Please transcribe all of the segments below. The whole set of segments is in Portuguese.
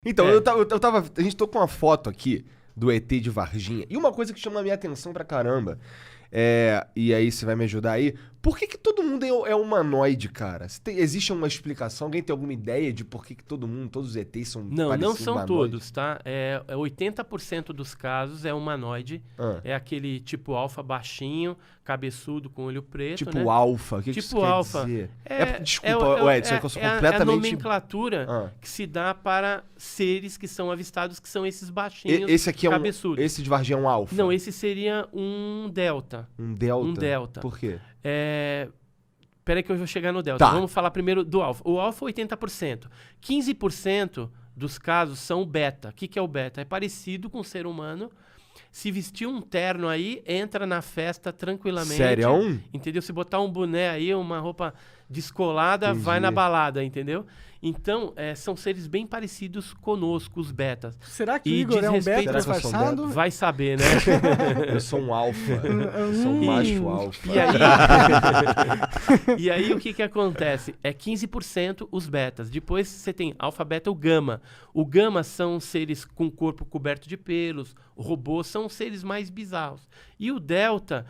Então, a gente tô com uma foto aqui do ET de Varginha. E uma coisa que chama a minha atenção pra caramba, e aí você vai me ajudar aí, por que todo mundo é humanoide, cara? Existe uma explicação? Alguém tem alguma ideia de por que todos os ETs são Não parecidos são humanoide? todos, tá? 80% dos casos é humanoide. É aquele tipo alfa baixinho, cabeçudo, com olho preto, tipo né? alfa? O que Tipo isso alfa. quer dizer? Desculpa, Edson, é que eu sou completamente... É a nomenclatura que se dá para seres que são avistados, que são esses baixinhos, esse aqui cabeçudos. Esse de Varginha é um alfa? Não, esse seria um delta. Um delta? Um delta. Por quê? Peraí que eu vou chegar no delta. Tá. Vamos falar primeiro do alfa. O alfa é 80%. 15% dos casos são beta. O que é o beta? É parecido com o ser humano. Se vestir um terno aí, entra na festa tranquilamente. Sério? Entendeu? Se botar um boné aí, uma roupa descolada, vai na balada, entendeu? Então, são seres bem parecidos conosco, os betas. Será que o Igor é um beta disfarçado? Vai saber, né? Eu sou um alfa. Eu sou um macho alfa. E aí, o que acontece? É 15% os betas. Depois você tem alfa, beta, o gama. O gama são seres com corpo coberto de pelos. Robôs são seres mais bizarros. E o delta...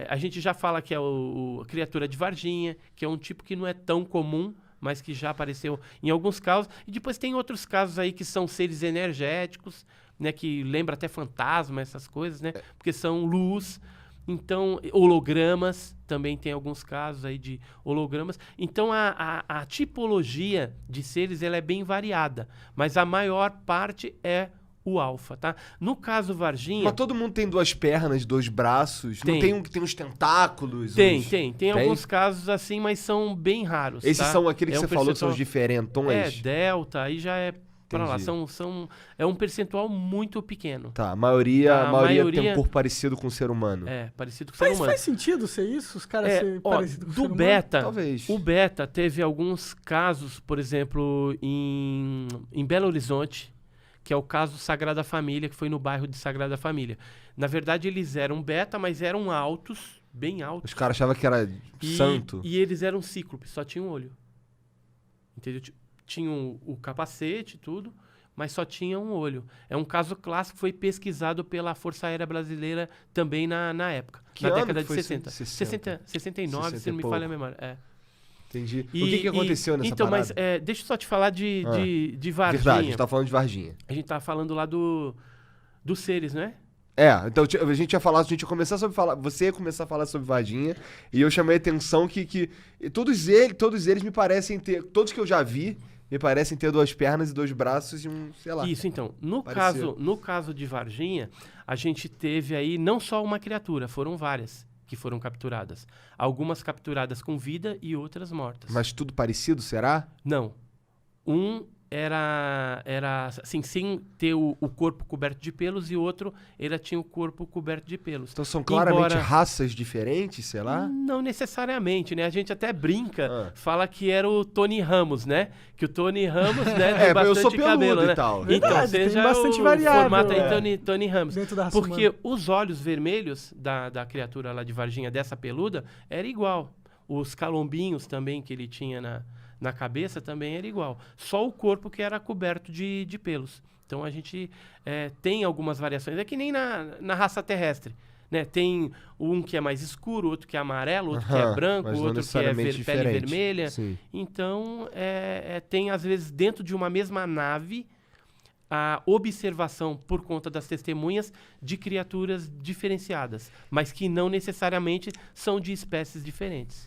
a gente já fala que é a criatura de Varginha, que é um tipo que não é tão comum, mas que já apareceu em alguns casos. E depois tem outros casos aí que são seres energéticos, né, que lembra até fantasma, essas coisas, né? Porque são luz. Então, hologramas, também tem alguns casos aí de hologramas. Então, a tipologia de seres ela é bem variada, mas a maior parte é o alfa, tá? No caso Varginha... Mas todo mundo tem duas pernas, dois braços? Tem. Não tem um que tem uns tentáculos? Tem alguns casos assim, mas são bem raros, Esses são aqueles que você falou que são os percentual... diferentões? delta, aí já é pra lá. É um percentual muito pequeno. Tá, a maioria tem um corpo parecido com o ser humano. Parecido com o ser humano. Faz sentido ser isso? Os caras serem parecidos com o ser humano? Beta, talvez. O beta teve alguns casos, por exemplo, em Belo Horizonte, que é o caso Sagrada Família, que foi no bairro de Sagrada Família. Na verdade, eles eram beta, mas eram altos, bem altos. Os caras achavam que era santo. E eles eram cíclopes, só tinham um olho. Entendeu? Tinham o capacete e tudo, mas só tinha um olho. É um caso clássico que foi pesquisado pela Força Aérea Brasileira também na época, na década de 60. 69, se não me falha a memória. Entendi. O que aconteceu nessa parada? Mas deixa eu só te falar de Varginha. Verdade, a gente tá falando de Varginha. A gente tá falando lá dos seres, né? Então a gente ia falar, você ia começar a falar sobre Varginha, e eu chamei a atenção que todos eles me parecem ter, todos que eu já vi, me parecem ter duas pernas e dois braços e um, sei lá. Isso, então. No caso de Varginha, a gente teve aí não só uma criatura, foram várias que foram capturadas. Algumas capturadas com vida e outras mortas. Mas tudo parecido, será? Não. Um era assim, sem ter o corpo coberto de pelos, e outro, ele tinha o corpo coberto de pelos. Então são claramente raças diferentes, sei lá? Não necessariamente, né? A gente até brinca, fala que era o Tony Ramos, né? Que o Tony Ramos, né, tem bastante eu sou peludo cabelo, né? e tal. Então, seja bastante o variável, formato aí Tony Ramos. Dentro da raça Porque humana. os olhos vermelhos da criatura lá de Varginha, dessa peluda, era igual. Os calombinhos também que ele tinha na cabeça também era igual. Só o corpo que era coberto de pelos. Então a gente tem algumas variações. É que nem na raça terrestre, né? Tem um que é mais escuro, outro que é amarelo, outro que é branco, outro que é pele vermelha. Sim. Então tem às vezes dentro de uma mesma nave a observação por conta das testemunhas de criaturas diferenciadas, mas que não necessariamente são de espécies diferentes.